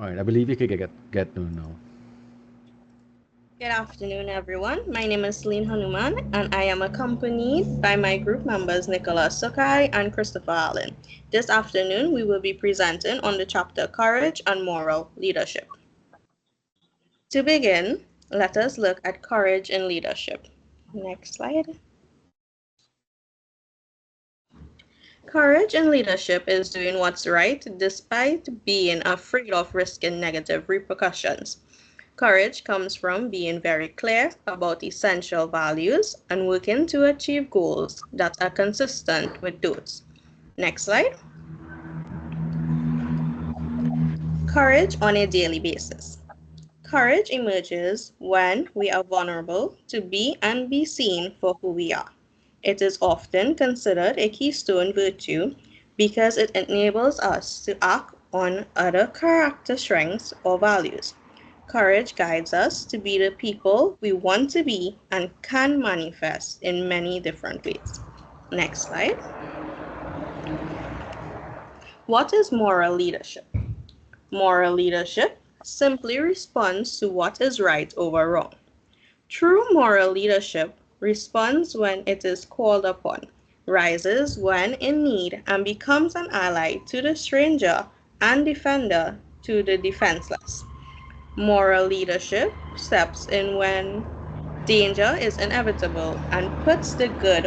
All right, I believe you could get to now. Good afternoon, everyone. My name is Celine Hanuman, and I am accompanied by my group members Nicholas Sokai and Christopher Allen. This afternoon, we will be presenting on the chapter Courage and Moral Leadership. To begin, let us look at courage in leadership. Next slide. Courage in leadership is doing what's right despite being afraid of risking negative repercussions. Courage comes from being very clear about essential values and working to achieve goals that are consistent with those. Next slide. Courage on a daily basis. Courage emerges when we are vulnerable to be and be seen for who we are. It is often considered a keystone virtue because it enables us to act on other character strengths or values. Courage guides us to be the people we want to be and can manifest in many different ways. Next slide. What is moral leadership? Moral leadership simply responds to what is right over wrong. True moral leadership responds when it is called upon, rises when in need, and becomes an ally to the stranger and defender to the defenseless. Moral leadership steps in when danger is inevitable and puts the good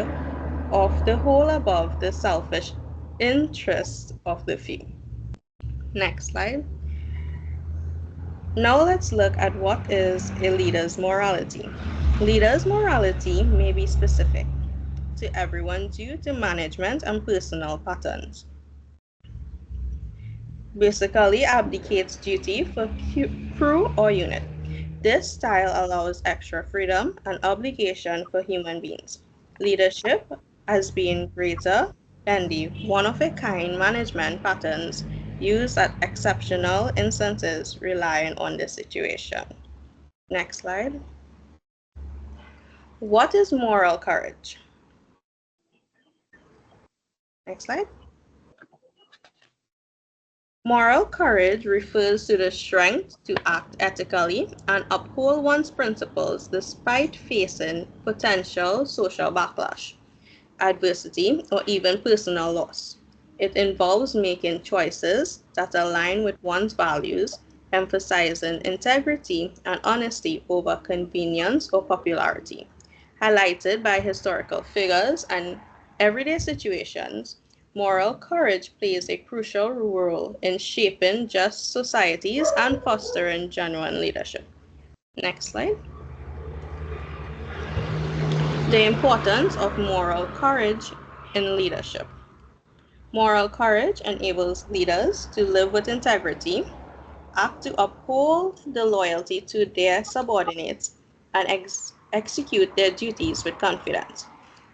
of the whole above the selfish interests of the few. Next slide. Now let's look at what is a leader's morality. Leader's morality may be specific to everyone due to management and personal patterns. Basically abdicates duty for crew or unit. This style allows extra freedom and obligation for human beings. Leadership as being greater than the one-of-a-kind management patterns used at exceptional instances relying on the situation. Next slide. What is moral courage? Next slide. Moral courage refers to the strength to act ethically and uphold one's principles despite facing potential social backlash, adversity, or even personal loss. It involves making choices that align with one's values, emphasizing integrity and honesty over convenience or popularity. Highlighted by historical figures and everyday situations, moral courage plays a crucial role in shaping just societies and fostering genuine leadership. Next slide. The importance of moral courage in leadership. Moral courage enables leaders to live with integrity, act to uphold the loyalty to their subordinates, and execute their duties with confidence.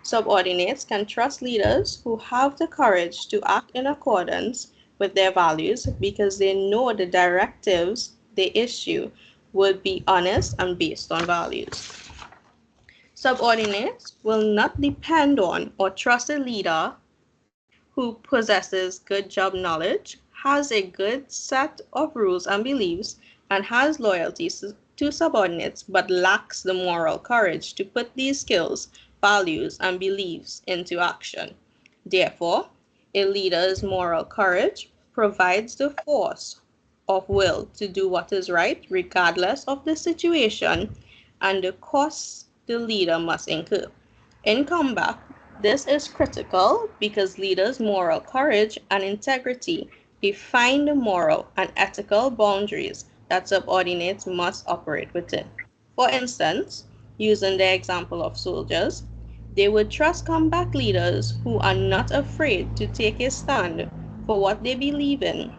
Subordinates can trust leaders who have the courage to act in accordance with their values because they know the directives they issue will be honest and based on values. Subordinates will not depend on or trust a leader who possesses good job knowledge, has a good set of rules and beliefs, and has loyalties to subordinates but lacks the moral courage to put these skills, values, and beliefs into action. Therefore, a leader's moral courage provides the force of will to do what is right regardless of the situation and the costs the leader must incur. In combat, this is critical because leaders' moral courage and integrity define the moral and ethical boundaries that subordinates must operate within. For instance, using the example of soldiers, they would trust combat leaders who are not afraid to take a stand for what they believe in,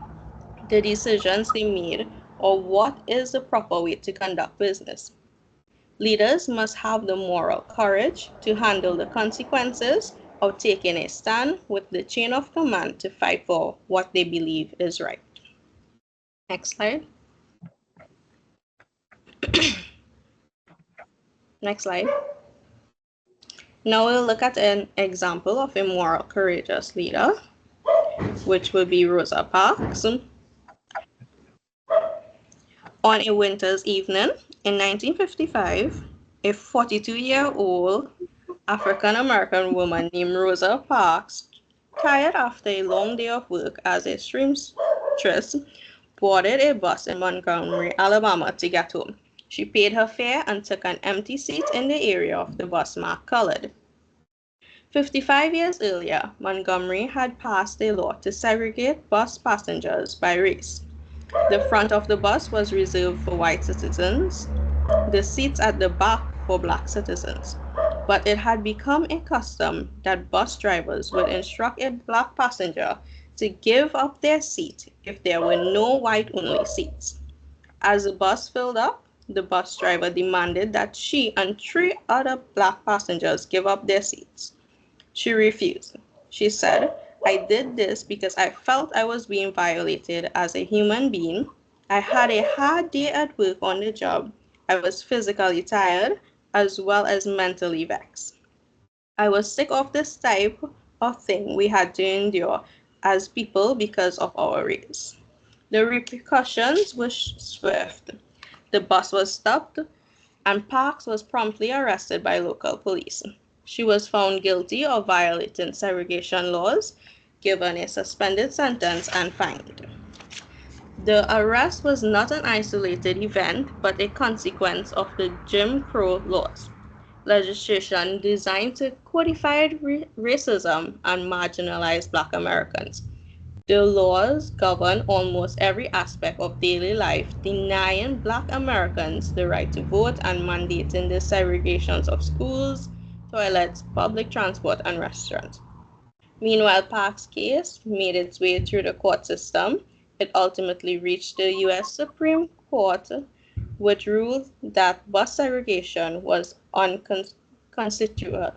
the decisions they made, or what is the proper way to conduct business. Leaders must have the moral courage to handle the consequences of taking a stand with the chain of command to fight for what they believe is right. Next slide. Next slide. Now we'll look at an example of a moral courageous leader, which would be Rosa Parks. On a winter's evening in 1955, a 42-year-old African American woman named Rosa Parks, tired after a long day of work as a seamstress, boarded a bus in Montgomery, Alabama to get home. She paid her fare and took an empty seat in the area of the bus marked colored. 55 years earlier, Montgomery had passed a law to segregate bus passengers by race. The front of the bus was reserved for white citizens, the seats at the back for black citizens. But it had become a custom that bus drivers would instruct a black passenger to give up their seat if there were no white-only seats. As the bus filled up, the bus driver demanded that she and 3 other black passengers give up their seats. She refused. She said, "I did this because I felt I was being violated as a human being. I had a hard day at work on the job. I was physically tired as well as mentally vexed. I was sick of this type of thing we had to endure as people because of our race." The repercussions were swift. The bus was stopped, and Parks was promptly arrested by local police. She was found guilty of violating segregation laws, given a suspended sentence, and fined. The arrest was not an isolated event, but a consequence of the Jim Crow laws, legislation designed to codify racism and marginalize Black Americans. The laws govern almost every aspect of daily life, denying Black Americans the right to vote and mandating the segregations of schools, toilets, public transport, and restaurants. Meanwhile, Park's case made its way through the court system. It ultimately reached the U.S. Supreme Court, which ruled that bus segregation was unconstitutional.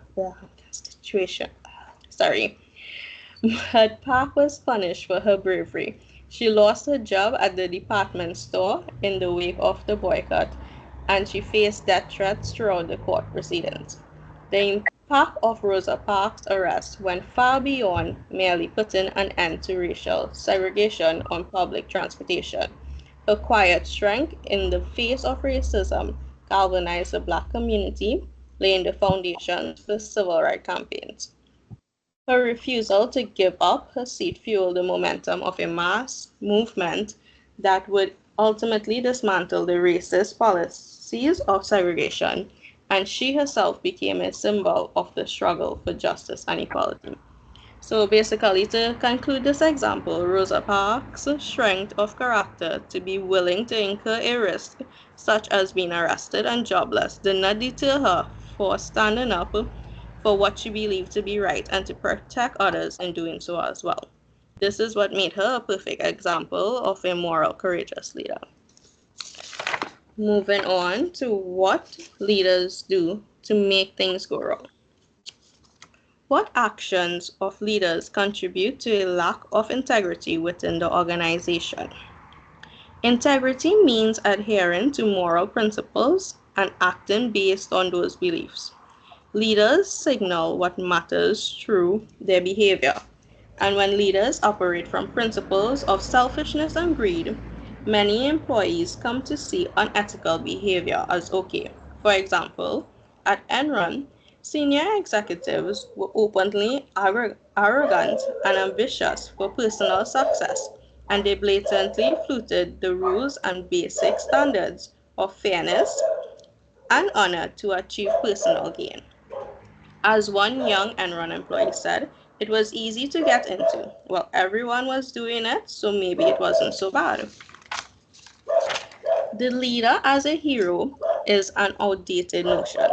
But Park was punished for her bravery. She lost her job at the department store in the wake of the boycott, and she faced death threats throughout the court proceedings. The impact of Rosa Parks' arrest went far beyond merely putting an end to racial segregation on public transportation. Her quiet strength in the face of racism galvanized the Black community, laying the foundations for civil rights campaigns. Her refusal to give up her seat fueled the momentum of a mass movement that would ultimately dismantle the racist policies of segregation, and she herself became a symbol of the struggle for justice and equality. So basically, to conclude this example, Rosa Parks' strength of character to be willing to incur a risk, such as being arrested and jobless, did not deter her for standing up for what she believed to be right and to protect others in doing so as well. This is what made her a perfect example of a moral, courageous leader. Moving on to what leaders do to make things go wrong. What actions of leaders contribute to a lack of integrity within the organization? Integrity means adhering to moral principles and acting based on those beliefs. Leaders signal what matters through their behavior, and when leaders operate from principles of selfishness and greed, many employees come to see unethical behavior as okay. For example, at Enron, senior executives were openly arrogant and ambitious for personal success, and they blatantly flouted the rules and basic standards of fairness and honor to achieve personal gain. As one young Enron employee said, it was easy to get into. Well, everyone was doing it, so maybe it wasn't so bad. The leader as a hero is an outdated notion,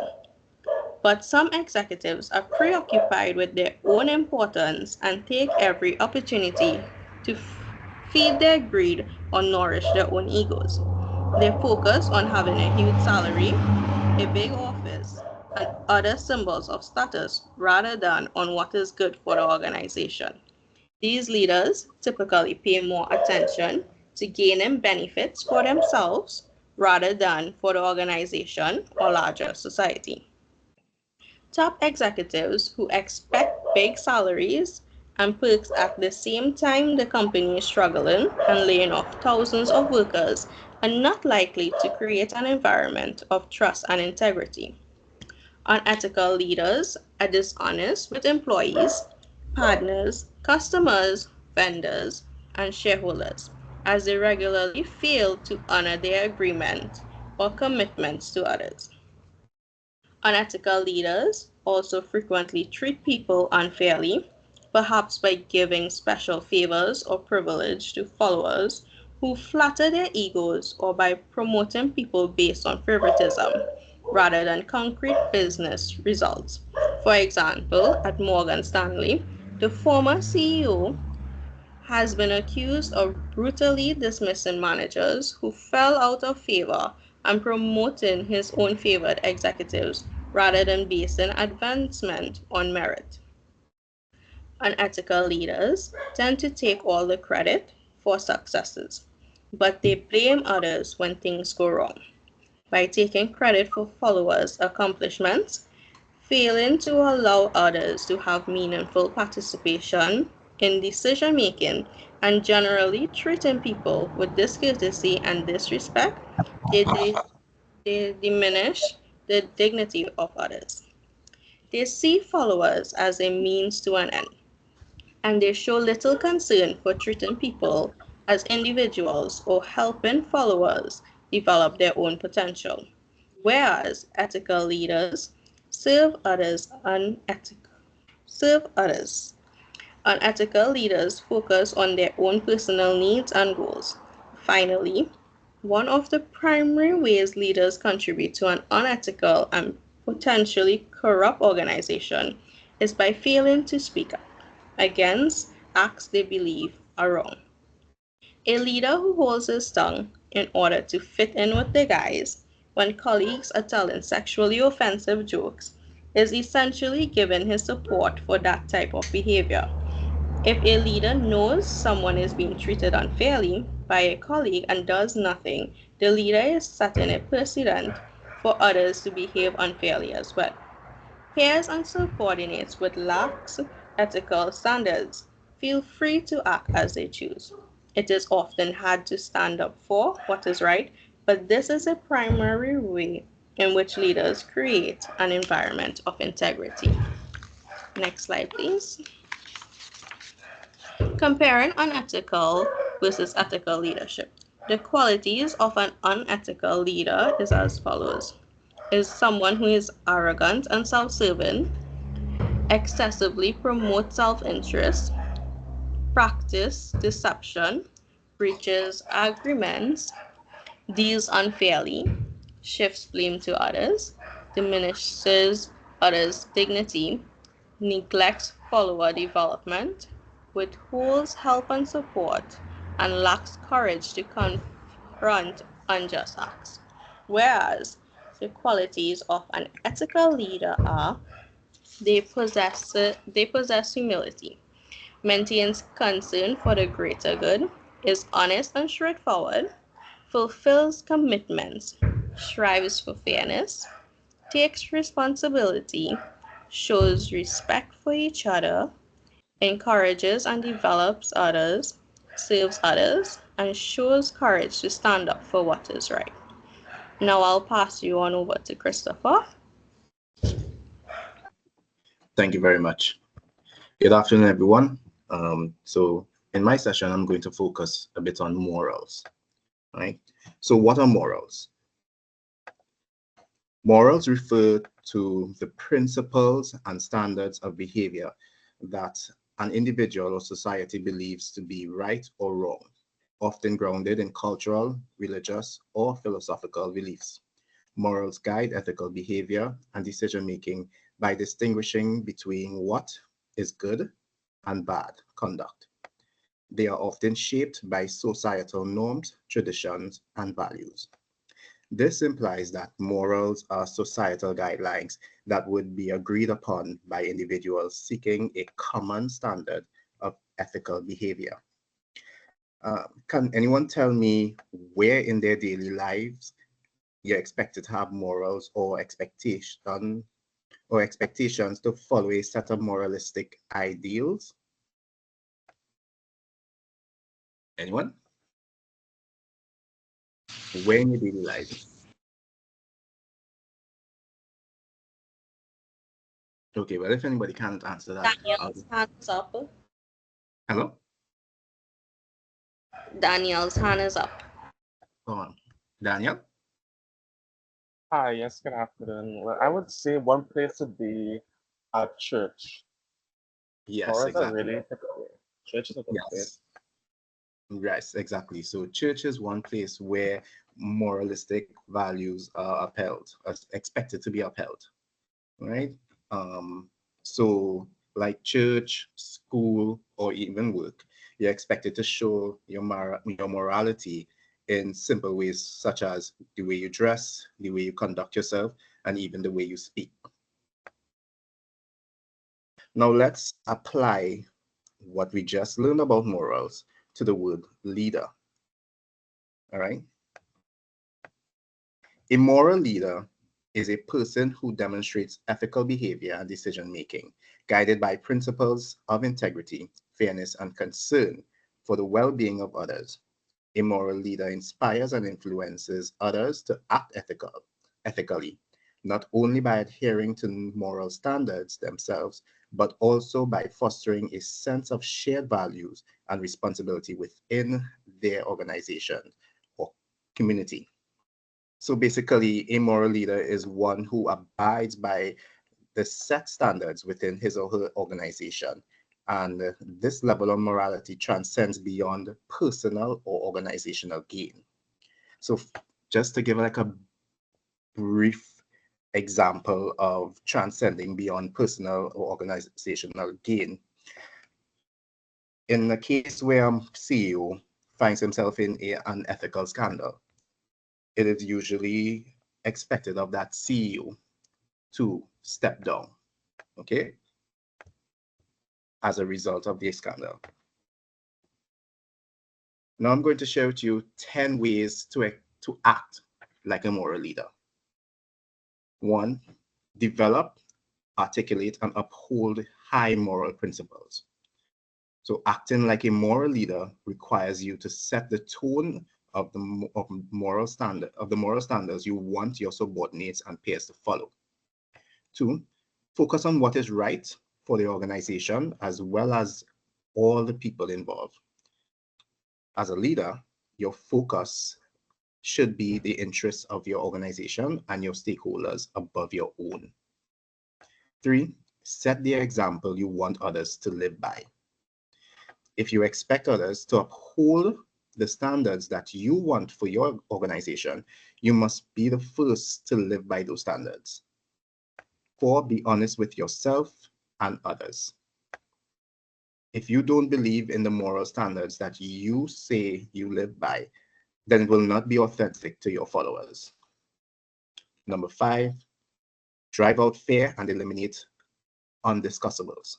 but some executives are preoccupied with their own importance and take every opportunity to feed their greed or nourish their own egos. They focus on having a huge salary, a big office, and other symbols of status rather than on what is good for the organization. These leaders typically pay more attention to gaining benefits for themselves rather than for the organization or larger society. Top executives who expect big salaries and perks at the same time the company is struggling and laying off thousands of workers are not likely to create an environment of trust and integrity. Unethical leaders are dishonest with employees, partners, customers, vendors, and shareholders, as they regularly fail to honor their agreement or commitments to others. Unethical leaders also frequently treat people unfairly, perhaps by giving special favors or privilege to followers who flatter their egos, or by promoting people based on favoritism rather than concrete business results. For example, at Morgan Stanley, the former CEO has been accused of brutally dismissing managers who fell out of favor and promoting his own favored executives rather than basing advancement on merit. Unethical leaders tend to take all the credit for successes, but they blame others when things go wrong. By taking credit for followers' accomplishments, failing to allow others to have meaningful participation in decision making, and generally treating people with discourtesy and disrespect, they diminish the dignity of others. They see followers as a means to an end, and they show little concern for treating people as individuals or helping followers develop their own potential. Whereas ethical leaders serve others unethical serve others. Unethical leaders focus on their own personal needs and goals. Finally, one of the primary ways leaders contribute to an unethical and potentially corrupt organization is by failing to speak up against acts they believe are wrong. A leader who holds his tongue in order to fit in with the guys when colleagues are telling sexually offensive jokes is essentially giving his support for that type of behavior. If a leader knows someone is being treated unfairly by a colleague and does nothing, the leader is setting a precedent for others to behave unfairly as well. Peers and subordinates with lax ethical standards feel free to act as they choose. It is often hard to stand up for what is right, but this is a primary way in which leaders create an environment of integrity. Next slide, please. Comparing unethical versus ethical leadership. The qualities of an unethical leader is as follows. Is someone who is arrogant and self-serving, excessively promotes self-interest, practice deception, breaches agreements, deals unfairly, shifts blame to others, diminishes others' dignity, neglects follower development, withholds help and support, and lacks courage to confront unjust acts. Whereas the qualities of an ethical leader are they possess humility, maintains concern for the greater good, is honest and straightforward, fulfills commitments, strives for fairness, takes responsibility, shows respect for each other, encourages and develops others, serves others, and shows courage to stand up for what is right. Now I'll pass you on over to Christopher. Thank you very much. Good afternoon, everyone. So in my session, I'm going to focus a bit on morals, right? So what are morals? Morals refer to the principles and standards of behavior that an individual or society believes to be right or wrong, often grounded in cultural, religious, or philosophical beliefs. Morals guide ethical behavior and decision-making by distinguishing between what is good and bad conduct. They are often shaped by societal norms, traditions, and values. This implies that morals are societal guidelines that would be agreed upon by individuals seeking a common standard of ethical behavior. Can anyone tell me where in their daily lives you're expected to have morals or expectations to follow a set of moralistic ideals? Anyone? where in your daily life? Okay, well, if anybody can't answer that, Daniel's hand is up. hello? Daniel's hand is up. Go on. Daniel? Hi, yes, good afternoon. Well, I would say one place would be a church. Yes, Morals are exactly. really typical. Church is a good place. Yes, exactly. So church is one place where moralistic values are upheld, are expected to be upheld, right? So like church, school, or even work, you're expected to show your morality in simple ways such as the way you dress, the way you conduct yourself, and even the way you speak. Now let's apply what we just learned about morals to the word leader. All right. A moral leader is a person who demonstrates ethical behavior and decision making, guided by principles of integrity, fairness, and concern for the well being of others. A moral leader inspires and influences others to act ethically, not only by adhering to moral standards themselves, but also by fostering a sense of shared values and responsibility within their organization or community. So basically, a moral leader is one who abides by the set standards within his or her organization. And this level of morality transcends beyond personal or organizational gain. So just to give like a brief example of transcending beyond personal or organizational gain, in a case where a CEO finds himself in an unethical scandal, it is usually expected of that CEO to step down, okay, as a result of the scandal. Now I'm going to share with you 10 ways to act like a moral leader. 1, develop, articulate, and uphold high moral principles. So acting like a moral leader requires you to set the tone of the moral standards you want your subordinates and peers to follow. 2, focus on what is right for the organization as well as all the people involved. As a leader, your focus should be the interests of your organization and your stakeholders above your own. 3, set the example you want others to live by. If you expect others to uphold the standards that you want for your organization, you must be the first to live by those standards. 4, be honest with yourself and others. If you don't believe in the moral standards that you say you live by, then it will not be authentic to your followers. Number 5, drive out fear and eliminate undiscussables.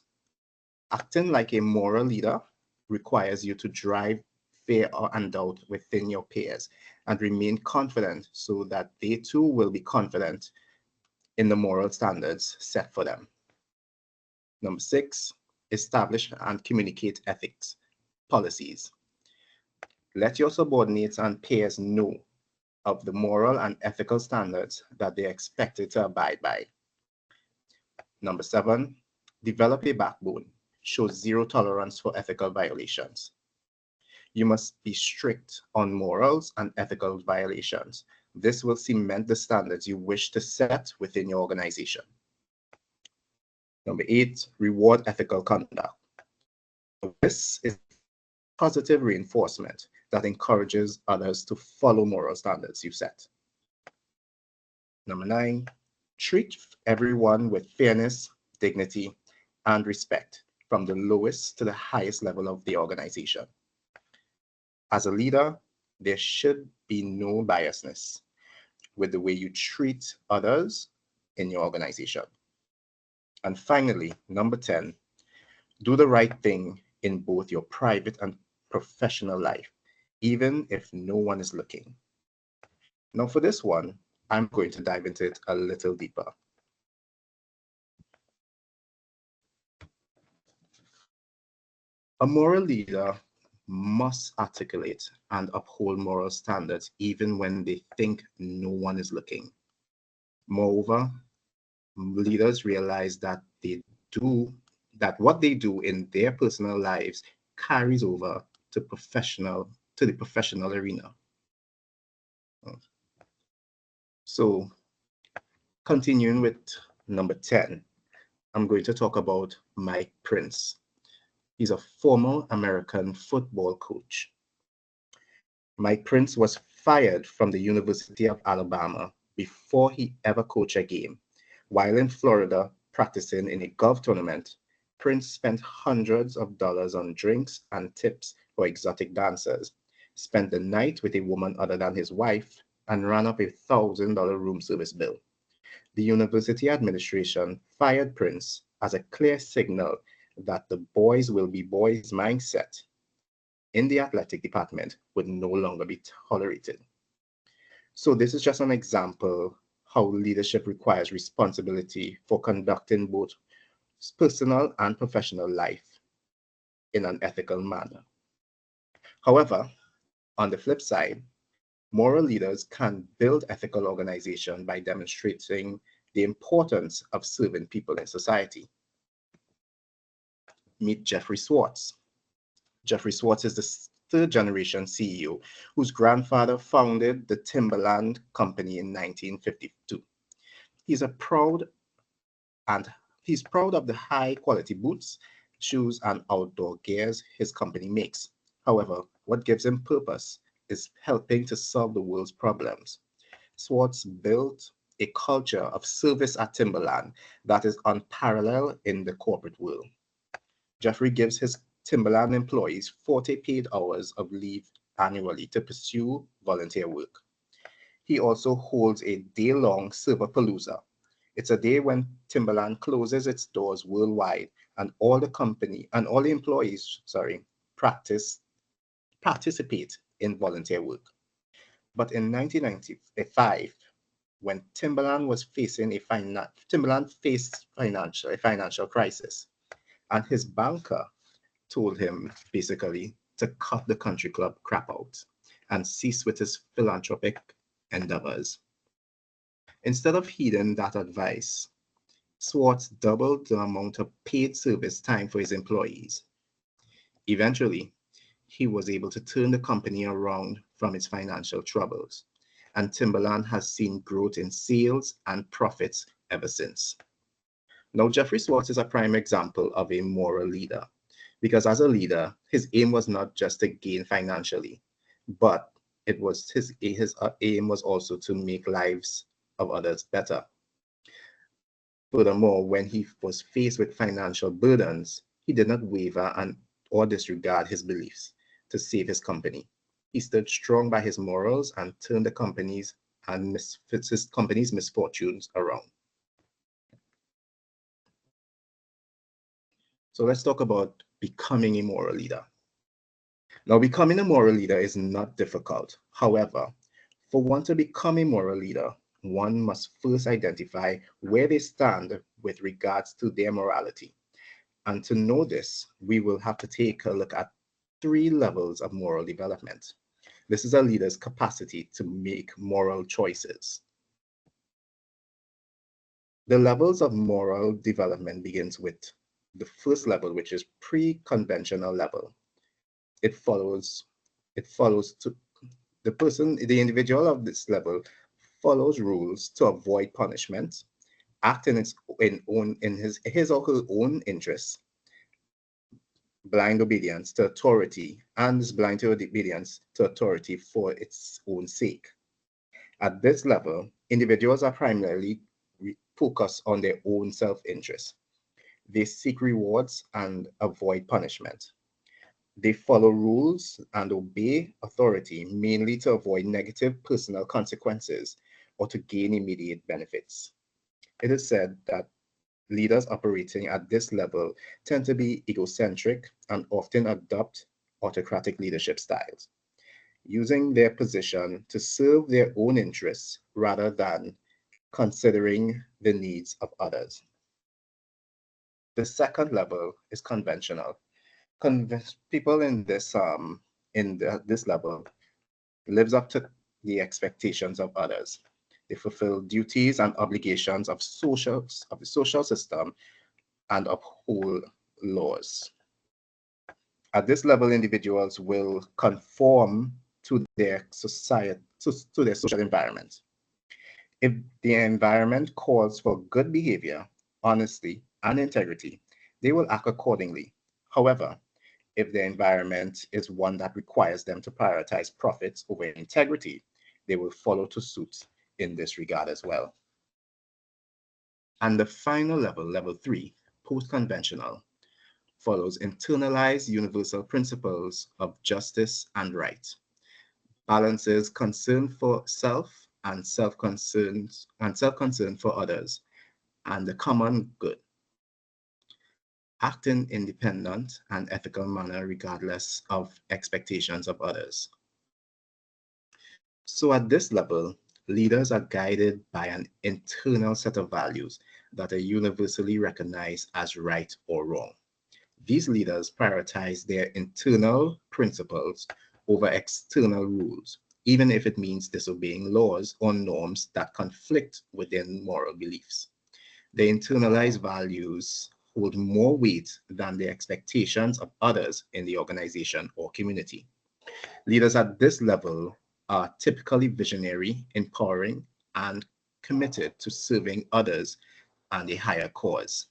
Acting like a moral leader requires you to drive fear and doubt within your peers and remain confident so that they too will be confident in the moral standards set for them. Number 6, establish and communicate ethics policies. Let your subordinates and peers know of the moral and ethical standards that they are expected to abide by. Number 7, develop a backbone. Show zero tolerance for ethical violations. You must be strict on morals and ethical violations. This will cement the standards you wish to set within your organization. Number 8, reward ethical conduct. This is positive reinforcement that encourages others to follow moral standards you set. Number 9, treat everyone with fairness, dignity, and respect from the lowest to the highest level of the organization. As a leader, there should be no biasness with the way you treat others in your organization. And finally, number 10, do the right thing in both your private and professional life, even if no one is looking. Now for this one, I'm going to dive into it a little deeper. A moral leader must articulate and uphold moral standards even when they think no one is looking. Moreover, leaders realize that what they do in their personal lives carries over to the professional arena. So, continuing with number 10, I'm going to talk about Mike Prince. He's a former American football coach. Mike Prince was fired from the University of Alabama before he ever coached a game. While in Florida practicing in a golf tournament, Prince spent hundreds of dollars on drinks and tips for exotic dancers, spent the night with a woman other than his wife, and ran up a $1,000 room service bill. The university administration fired Prince as a clear signal that the boys will be boys mindset in the athletic department would no longer be tolerated. So this is just an example how leadership requires responsibility for conducting both personal and professional life in an ethical manner. However, on the flip side, moral leaders can build ethical organization by demonstrating the importance of serving people in society. Meet Jeffrey Swartz. Jeffrey Swartz is the third generation CEO whose grandfather founded the Timberland Company in 1952. He's proud of the high quality boots, shoes, and outdoor gears his company makes. However, what gives him purpose is helping to solve the world's problems. Swartz built a culture of service at Timberland that is unparalleled in the corporate world. Jeffrey gives his Timberland employees 40 paid hours of leave annually to pursue volunteer work. He also holds a day-long Serverpalooza. It's a day when Timberland closes its doors worldwide and all the employees, participate in volunteer work. But in 1995, when Timberland faced a financial crisis, and his banker told him basically to cut the country club crap out and cease with his philanthropic endeavors. Instead of heeding that advice, Swartz doubled the amount of paid service time for his employees. Eventually, he was able to turn the company around from its financial troubles, and Timberland has seen growth in sales and profits ever since. Now, Jeffrey Swartz is a prime example of a moral leader, because as a leader, his aim was not just to gain financially, but his aim was also to make lives of others better. Furthermore, when he was faced with financial burdens, he did not waver or disregard his beliefs to save his company. He stood strong by his morals and turned his company's misfortunes around. So let's talk about becoming a moral leader. Now, becoming a moral leader is not difficult. However, for one to become a moral leader, one must first identify where they stand with regards to their morality. And to know this, we will have to take a look at 3 levels of moral development. This is a leader's capacity to make moral choices. The levels of moral development begins with the first level, which is pre-conventional level. It follows to the individual of this level follows rules to avoid punishment, act in his or her own interests, blind obedience to authority, and is blind to obedience to authority for its own sake. At this level, individuals are primarily focused on their own self-interest. They seek rewards and avoid punishment. They follow rules and obey authority mainly to avoid negative personal consequences or to gain immediate benefits. It is said that leaders operating at this level tend to be egocentric and often adopt autocratic leadership styles, using their position to serve their own interests rather than considering the needs of others. The second level is conventional. convince people this level lives up to the expectations of others. They fulfill duties and obligations of the social system and uphold laws. At this level, individuals will conform to their society, to their social environment. If the environment calls for good behavior, honesty, and integrity, they will act accordingly. However, if the environment is one that requires them to prioritize profits over integrity, they will follow to suit in this regard as well. And the final level, level 3, post-conventional, follows internalized universal principles of justice and right, balances concern for self and self-concern for others, and the common good, acting independent and ethical manner regardless of expectations of others. So at this level, leaders are guided by an internal set of values that are universally recognized as right or wrong. These leaders prioritize their internal principles over external rules, even if it means disobeying laws or norms that conflict with their moral beliefs. The internalized values hold more weight than the expectations of others in the organization or community. Leaders at this level are typically visionary, empowering, and committed to serving others and a higher cause.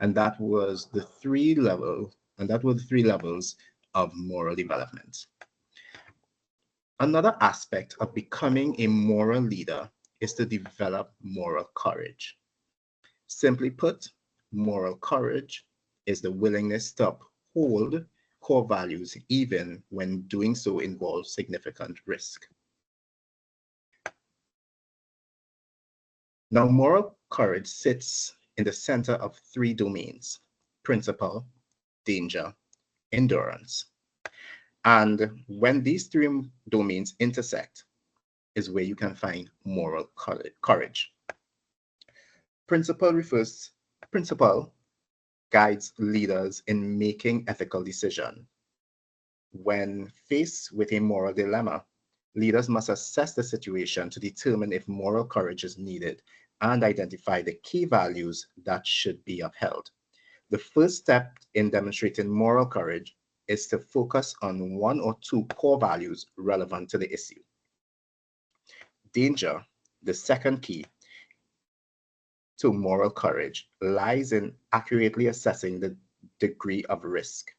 And that was the three level, and that were the three levels of moral development. Another aspect of becoming a moral leader is to develop moral courage. Simply put, moral courage is the willingness to uphold core values even when doing so involves significant risk. Now, moral courage sits in the center of three domains: principle, danger, endurance. And when these three domains intersect is where you can find moral courage. Principle guides leaders in making ethical decisions. When faced with a moral dilemma, leaders must assess the situation to determine if moral courage is needed and identify the key values that should be upheld. The first step in demonstrating moral courage is to focus on one or two core values relevant to the issue. Danger, the second key to moral courage, lies in accurately assessing the degree of risk.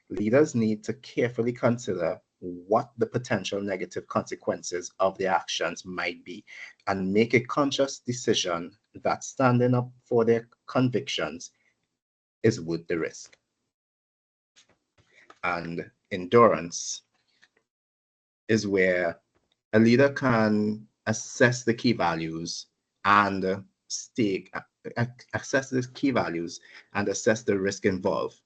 Leaders need to carefully consider what the potential negative consequences of their actions might be and make a conscious decision that standing up for their convictions is worth the risk. And endurance is where a leader can assess the key values and assess the key values and assess the risk involved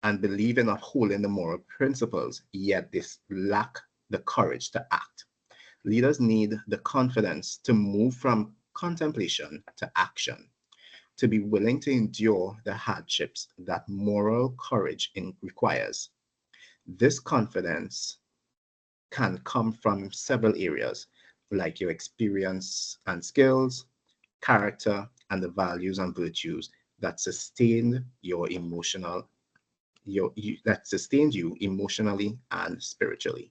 and believe in upholding the moral principles, yet they lack the courage to act. Leaders need the confidence to move from contemplation to action, to be willing to endure the hardships that moral courage requires. This confidence can come from several areas, like your experience and skills, character, and the values and virtues that sustain that sustains you emotionally and spiritually.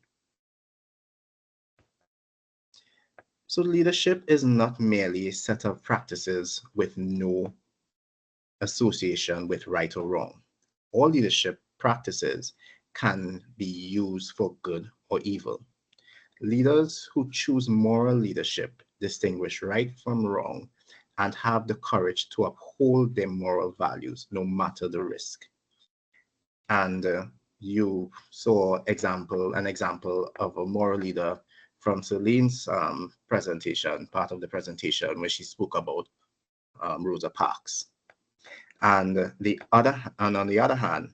So leadership is not merely a set of practices with no association with right or wrong. All leadership practices can be used for good or evil. Leaders who choose moral leadership distinguish right from wrong and have the courage to uphold their moral values no matter the risk. And you saw an example of a moral leader from Celine's presentation, part of the presentation where she spoke about Rosa Parks. And on the other hand,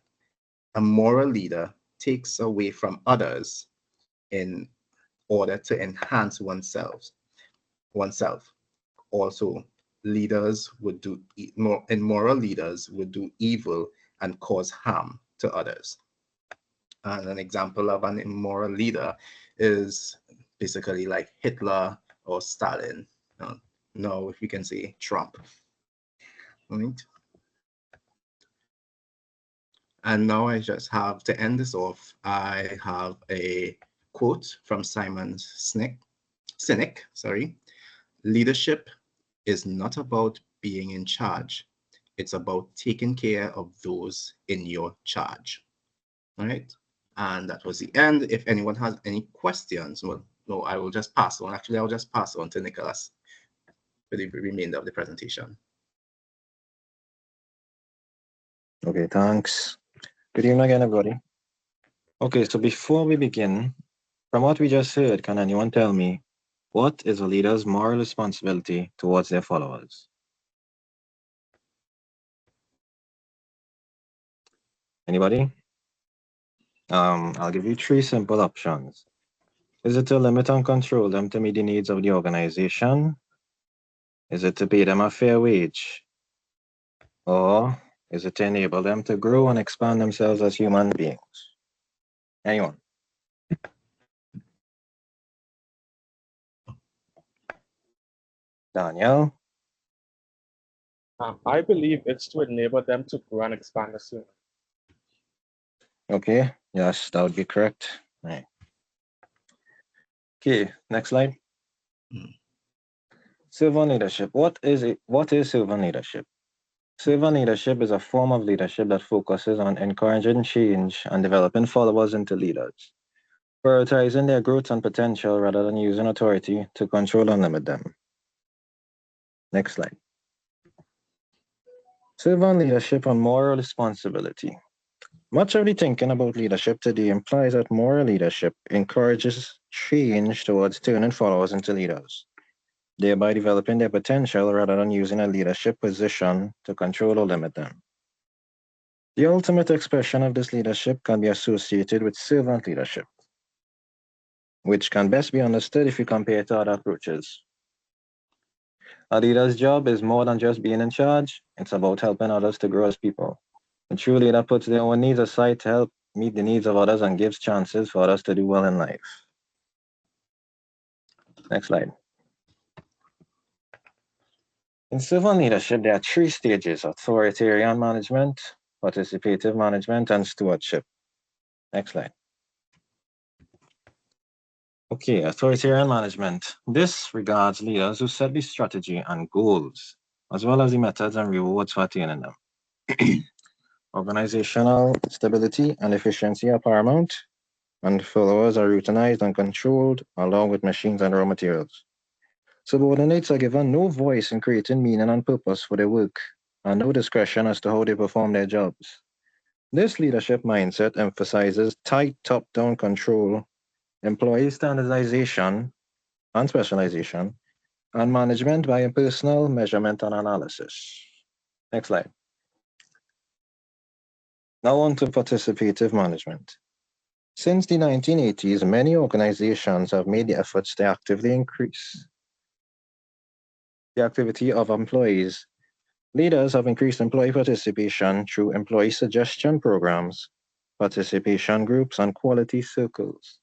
a moral leader takes away from others in order to enhance oneself. Also, moral leaders would do evil and cause harm to others. And an example of an immoral leader is basically like Hitler or Stalin. Now, if we can say Trump. Right? And now I just have to end this off. I have a quote from Simon Sinek. Leadership is not about being in charge. It's about taking care of those in your charge. All right. And that was the end. If anyone has any questions, well, no, I will just pass on. Actually, I'll just pass on to Nicholas for the remainder of the presentation. Okay, thanks. Good evening again, everybody. Okay, so before we begin, from what we just heard, can anyone tell me what is a leader's moral responsibility towards their followers? Anybody? I'll give you three simple options. Is it to limit and control them to meet the needs of the organization? Is it to pay them a fair wage? Or is it to enable them to grow and expand themselves as human beings? Anyone? Daniel? I believe it's to enable them to grow and expand as human. Okay, yes, that would be correct. Right. Okay, next slide. Servant leadership. What is it? What is servant leadership? Servant leadership is a form of leadership that focuses on encouraging change and developing followers into leaders, prioritizing their growth and potential rather than using authority to control and limit them. Next slide. Servant leadership and moral responsibility. Much of the thinking about leadership today implies that moral leadership encourages change towards turning followers into leaders, thereby developing their potential rather than using a leadership position to control or limit them. The ultimate expression of this leadership can be associated with servant leadership, which can best be understood if you compare it to other approaches. A leader's job is more than just being in charge, it's about helping others to grow as people. A true leader puts their own needs aside to help meet the needs of others and gives chances for others to do well in life. Next slide. In servant leadership, there are three stages: authoritarian management, participative management, and stewardship. Next slide. Okay, authoritarian management. This regards leaders who set the strategy and goals, as well as the methods and rewards for attaining them. Organizational stability and efficiency are paramount, and followers are routinized and controlled along with machines and raw materials. Subordinates are given no voice in creating meaning and purpose for their work, and no discretion as to how they perform their jobs. This leadership mindset emphasizes tight top-down control, employee standardization and specialization, and management by impersonal measurement and analysis. Next slide. Now on to participative management. Since the 1980s, many organizations have made the efforts to actively increase the activity of employees. Leaders have increased employee participation through employee suggestion programs, participation groups, and quality circles.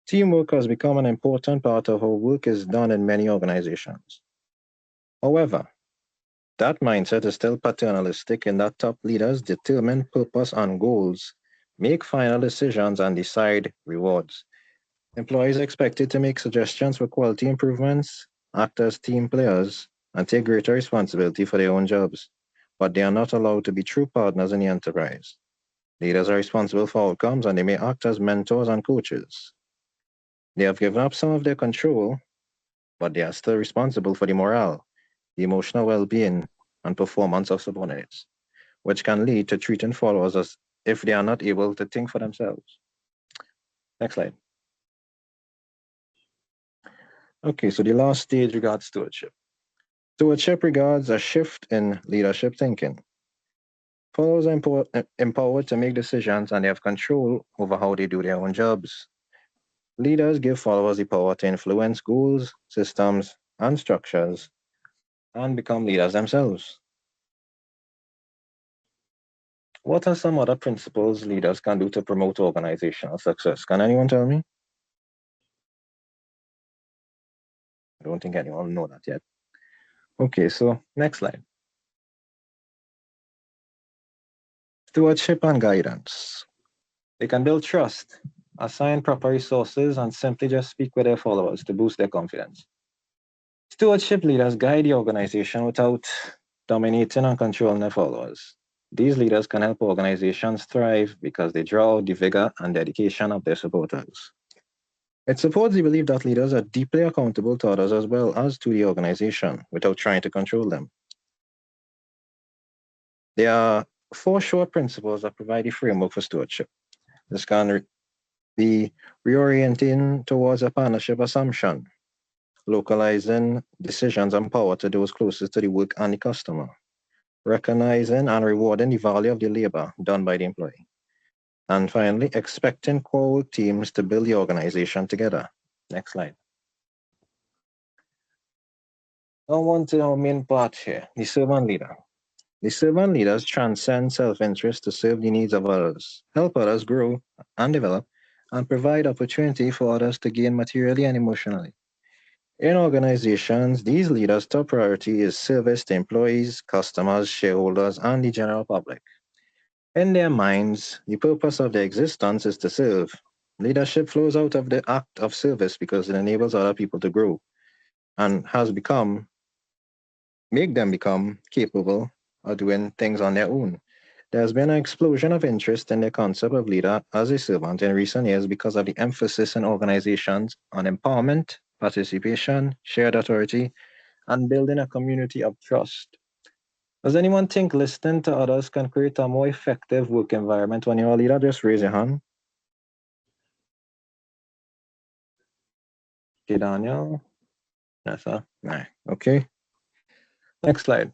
Teamwork has become an important part of how work is done in many organizations. However, that mindset is still paternalistic in that top leaders determine purpose and goals, make final decisions, and decide rewards. Employees are expected to make suggestions for quality improvements, act as team players, and take greater responsibility for their own jobs, but they are not allowed to be true partners in the enterprise. Leaders are responsible for outcomes, and they may act as mentors and coaches. They have given up some of their control, but they are still responsible for the morale, the emotional well-being, and performance of subordinates, which can lead to treating followers as if they are not able to think for themselves. Next slide. Okay, so the last stage regards stewardship. Stewardship regards a shift in leadership thinking. Followers are empowered to make decisions, and they have control over how they do their own jobs. Leaders give followers the power to influence goals, systems, and structures, and become leaders themselves. what are some other principles leaders can do to promote organizational success? Can anyone tell me? I don't think anyone know that yet. Okay, so next slide. Stewardship and guidance. They can build trust, assign proper resources, and simply just speak with their followers to boost their confidence. Stewardship leaders guide the organization without dominating and controlling their followers. These leaders can help organizations thrive because they draw out the vigor and dedication of their supporters. It supports the belief that leaders are deeply accountable to others as well as to the organization without trying to control them. There are 4 short principles that provide a framework for stewardship. This can be reorienting towards a partnership assumption, localizing decisions and power to those closest to the work and the customer, recognizing and rewarding the value of the labor done by the employee, and finally, expecting core work teams to build the organization together. Next slide. Now on to our main part here, the servant leader. The servant leaders transcend self-interest to serve the needs of others, help others grow and develop, and provide opportunity for others to gain materially and emotionally. In organizations, these leaders' top priority is service to employees, customers, shareholders, and the general public. In their minds, the purpose of their existence is to serve. Leadership flows out of the act of service because it enables other people to grow and make them become capable of doing things on their own. There's been an explosion of interest in the concept of leader as a servant in recent years because of the emphasis in organizations on empowerment, participation, shared authority, and building a community of trust. Does anyone think listening to others can create a more effective work environment when you're a leader? Just raise your hand. Okay, Daniel. Nessa. Nah. Okay. Next slide.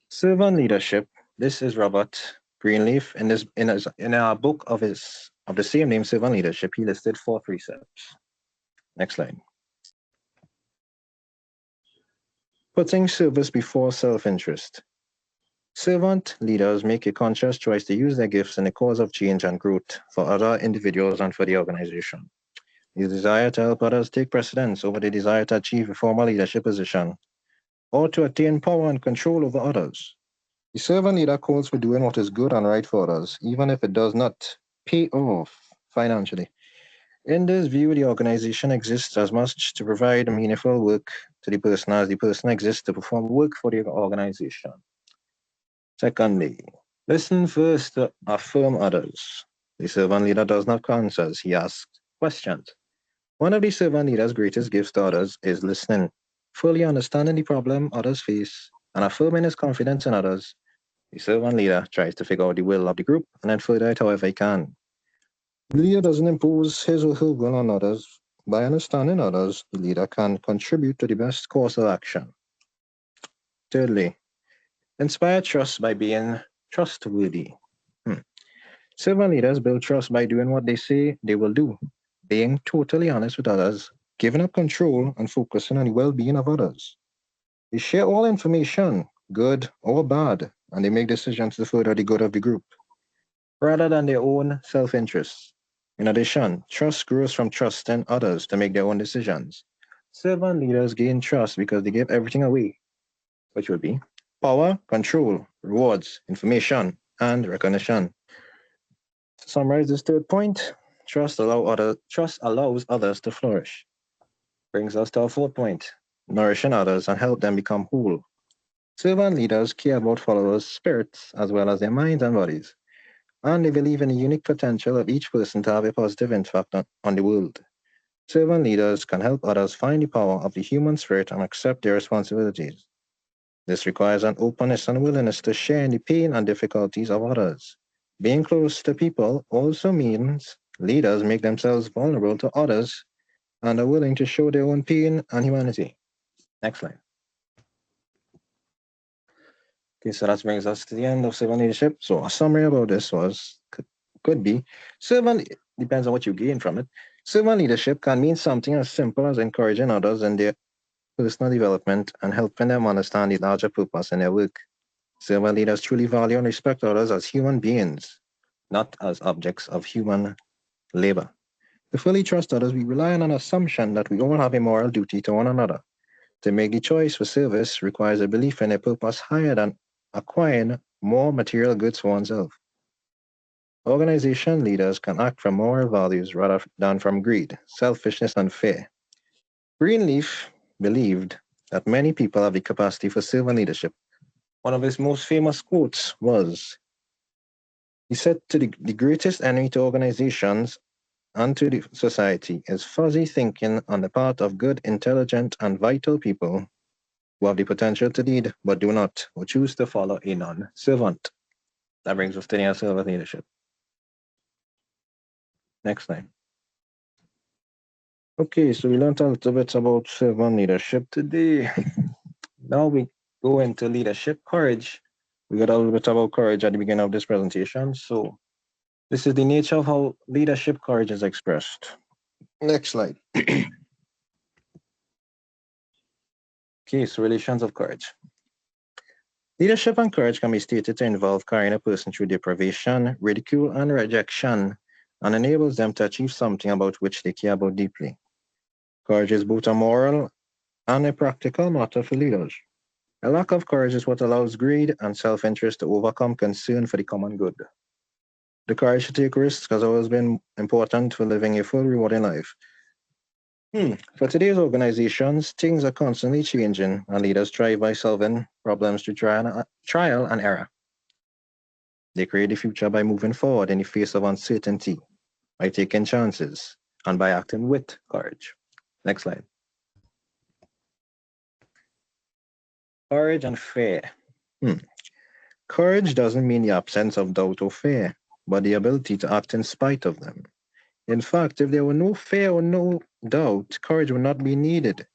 Servant leadership. This is Robert Greenleaf. In our book of the same name, Servant Leadership, he listed 4 precepts. Next slide. Putting service before self-interest. Servant leaders make a conscious choice to use their gifts in the cause of change and growth for other individuals and for the organization. The desire to help others take precedence over the desire to achieve a formal leadership position or to attain power and control over others. The servant leader calls for doing what is good and right for others, even if it does not pay off financially. In this view, the organization exists as much to provide meaningful work to the person as the person exists to perform work for the organization. Secondly, listen first to affirm others. The servant leader does not answer, he asks questions. One of the servant leader's greatest gifts to others is listening, fully understanding the problem others face, and affirming his confidence in others. The servant leader tries to figure out the will of the group and then further it however he can. The leader doesn't impose his or her will on others. By understanding others, the leader can contribute to the best course of action. Thirdly, inspire trust by being trustworthy. Servant leaders build trust by doing what they say they will do, being totally honest with others, giving up control, and focusing on the well-being of others. They share all information, good or bad, and they make decisions to further the good of the group, rather than their own self-interests. In addition, trust grows from trusting others to make their own decisions. Servant leaders gain trust because they give everything away, which would be power, control, rewards, information, and recognition. To summarize this third point, trust allows others to flourish. Brings us to our fourth point, nourishing others and help them become whole. Servant leaders care about followers' spirits as well as their minds and bodies, and they believe in the unique potential of each person to have a positive impact on the world. Servant leaders can help others find the power of the human spirit and accept their responsibilities. This requires an openness and willingness to share in the pain and difficulties of others. Being close to people also means leaders make themselves vulnerable to others and are willing to show their own pain and humanity. Next slide. Okay, so that brings us to the end of servant leadership. So a summary about this could be servant, depends on what you gain from it. Servant leadership can mean something as simple as encouraging others in their personal development and helping them understand the larger purpose in their work. Servant leaders truly value and respect others as human beings, not as objects of human labor. To fully trust others, we rely on an assumption that we all have a moral duty to one another. To make the choice for service requires a belief in a purpose higher than acquiring more material goods for oneself. Organization leaders can act from moral values rather than from greed, selfishness, and fear. Greenleaf believed that many people have the capacity for servant leadership. One of his most famous quotes was, he said, the greatest enemy to organizations and to the society is fuzzy thinking on the part of good, intelligent, and vital people who have the potential to lead but do not, or choose to follow a non-servant. That brings us to the servant leadership. Next slide. Okay, so we learned a little bit about servant leadership today. Now we go into leadership courage. We got a little bit about courage at the beginning of this presentation. So this is the nature of how leadership courage is expressed. Next slide. Okay, so relations of courage. Leadership and courage can be stated to involve carrying a person through deprivation, ridicule, and rejection, and enables them to achieve something about which they care about deeply. Courage is both a moral and a practical matter for leaders. A lack of courage is what allows greed and self-interest to overcome concern for the common good. The courage to take risks has always been important for living a full, rewarding life. For today's organizations, things are constantly changing, and leaders thrive by solving problems through trial and error. They create the future by moving forward in the face of uncertainty, by taking chances, and by acting with courage. Next slide. Courage and fear. Courage doesn't mean the absence of doubt or fear, but the ability to act in spite of them. In fact, if there were no fear or no doubt, courage would not be needed.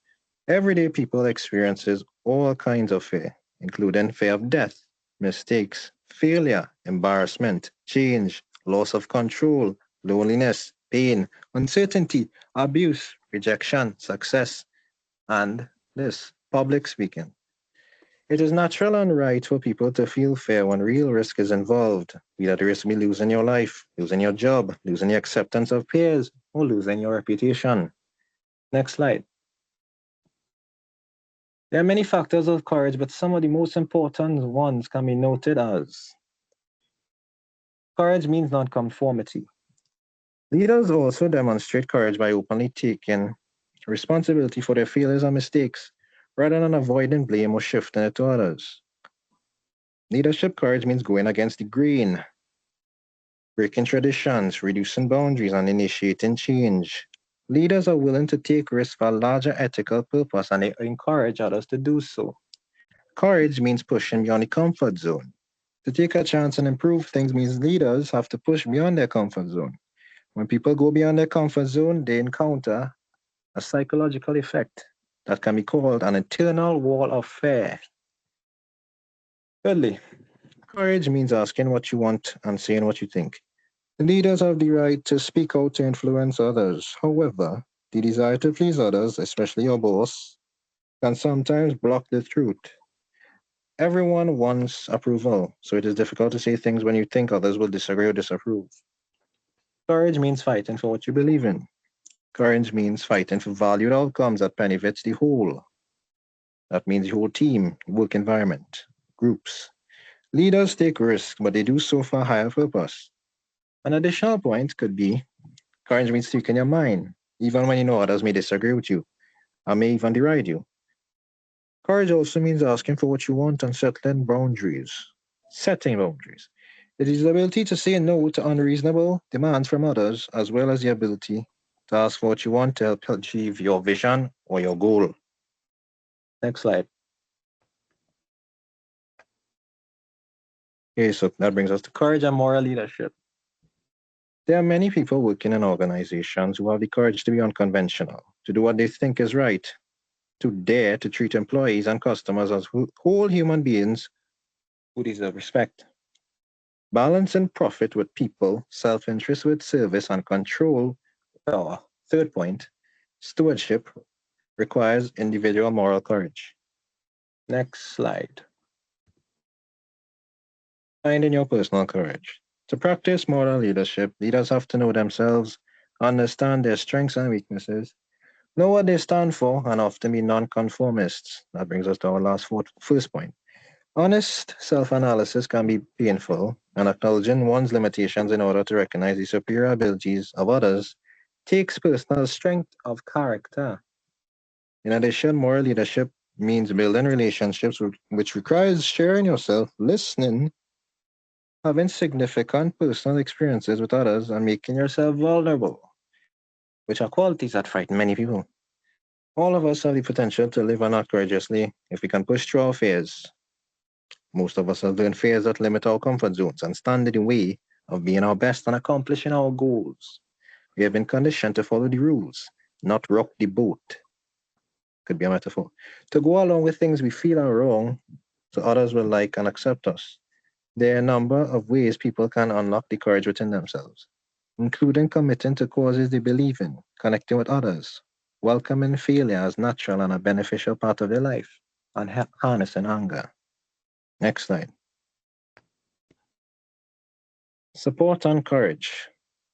Everyday people experiences all kinds of fear, including fear of death, mistakes, failure, embarrassment, change, loss of control, loneliness, pain, uncertainty, abuse, rejection, success, and this, public speaking. It is natural and right for people to feel fear when real risk is involved, be that risk be losing your life, losing your job, losing the acceptance of peers, or losing your reputation. Next slide. There are many factors of courage, but some of the most important ones can be noted as courage means non-conformity. Leaders also demonstrate courage by openly taking responsibility for their failures and mistakes, rather than avoiding blame or shifting it to others. Leadership courage means going against the grain, breaking traditions, reducing boundaries, and initiating change. Leaders are willing to take risks for a larger ethical purpose, and they encourage others to do so. Courage means pushing beyond the comfort zone. To take a chance and improve things means leaders have to push beyond their comfort zone. When people go beyond their comfort zone, they encounter a psychological effect that can be called an internal wall of fear. Thirdly, courage means asking what you want and saying what you think. Leaders have the right to speak out to influence others. However, the desire to please others, especially your boss, can sometimes block the truth. Everyone wants approval, so it is difficult to say things when you think others will disagree or disapprove. Courage means fighting for what you believe in. Courage means fighting for valued outcomes that benefits the whole. That means the whole team, work environment, groups. Leaders take risks, but they do so for a higher purpose. An additional point could be courage means speaking your mind, even when you know others may disagree with you or may even deride you. Courage also means asking for what you want and setting boundaries. Setting boundaries. It is the ability to say no to unreasonable demands from others, as well as the ability to ask for what you want to help achieve your vision or your goal. Next slide. Okay, so that brings us to courage and moral leadership. There are many people working in organizations who have the courage to be unconventional, to do what they think is right, to dare to treat employees and customers as whole human beings who deserve respect. Balancing profit with people, self-interest with service, and control, or third point, stewardship, requires individual moral courage. Next slide. Finding your personal courage. To practice moral leadership, leaders have to know themselves, understand their strengths and weaknesses, know what they stand for, and often be nonconformists. That brings us to our first point. Honest self analysis can be painful, and acknowledging one's limitations in order to recognize the superior abilities of others takes personal strength of character. In addition, moral leadership means building relationships which requires sharing yourself, listening, having significant personal experiences with others, and making yourself vulnerable, which are qualities that frighten many people. All of us have the potential to live and act courageously if we can push through our fears. Most of us have learned fears that limit our comfort zones and stand in the way of being our best and accomplishing our goals. We have been conditioned to follow the rules, not rock the boat. Could be a metaphor. To go along with things we feel are wrong so others will like and accept us. There are a number of ways people can unlock the courage within themselves, including committing to causes they believe in, connecting with others, welcoming failure as natural and a beneficial part of their life, and harnessing anger. Next slide. Support and courage.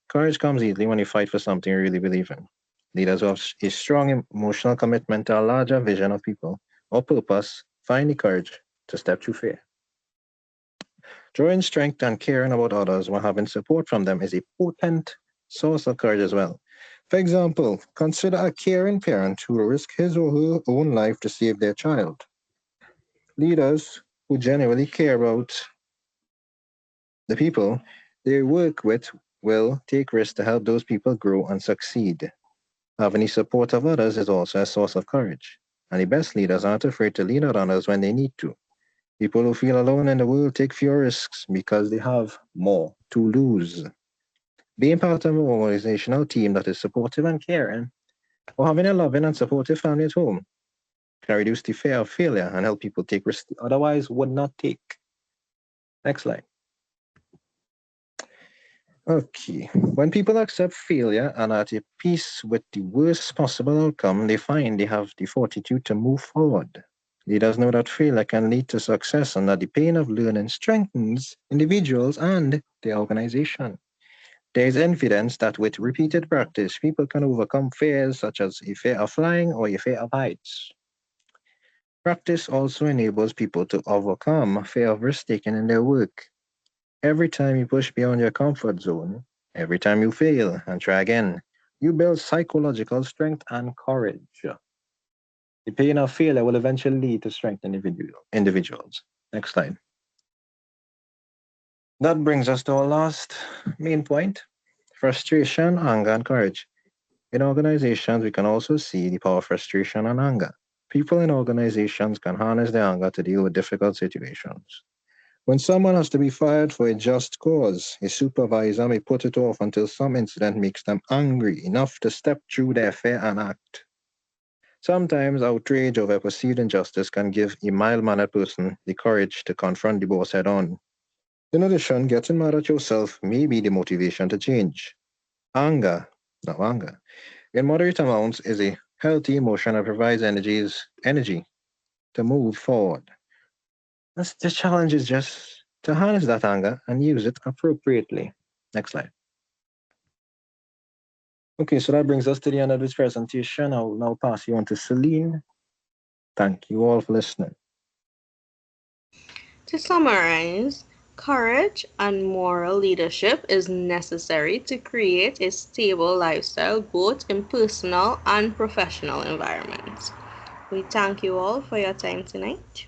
Courage comes easily when you fight for something you really believe in. Leaders who have a strong emotional commitment to a larger vision of people or purpose find the courage to step through fear. Drawing strength and caring about others while having support from them is a potent source of courage as well. For example, consider a caring parent who will risk his or her own life to save their child. Leaders who genuinely care about the people they work with will take risks to help those people grow and succeed. Having the support of others is also a source of courage, and the best leaders aren't afraid to lean on others when they need to. People who feel alone in the world take fewer risks because they have more to lose. Being part of an organizational team that is supportive and caring, or having a loving and supportive family at home, can reduce the fear of failure and help people take risks they otherwise would not take. Next slide. Okay. When people accept failure and are at peace with the worst possible outcome, they find they have the fortitude to move forward. Leaders know that failure can lead to success and that the pain of learning strengthens individuals and their organization. There is evidence that with repeated practice, people can overcome fears such as a fear of flying or a fear of heights. Practice also enables people to overcome fear of risk-taking in their work. Every time you push beyond your comfort zone, every time you fail and try again, you build psychological strength and courage. The pain of failure will eventually lead to strength in individuals. Next slide. That brings us to our last main point, frustration, anger, and courage. In organizations, we can also see the power of frustration and anger. People in organizations can harness their anger to deal with difficult situations. When someone has to be fired for a just cause, a supervisor may put it off until some incident makes them angry enough to step through their fear and act. Sometimes outrage over perceived injustice can give a mild-mannered person the courage to confront the boss head-on. In addition, getting mad at yourself may be the motivation to change. Anger, in moderate amounts, is a healthy emotion that provides energy to move forward. The challenge is just to harness that anger and use it appropriately. Next slide. Okay, so that brings us to the end of this presentation. I will now pass you on to Celine. Thank you all for listening. To summarize, courage and moral leadership is necessary to create a stable lifestyle both in personal and professional environments. We thank you all for your time tonight.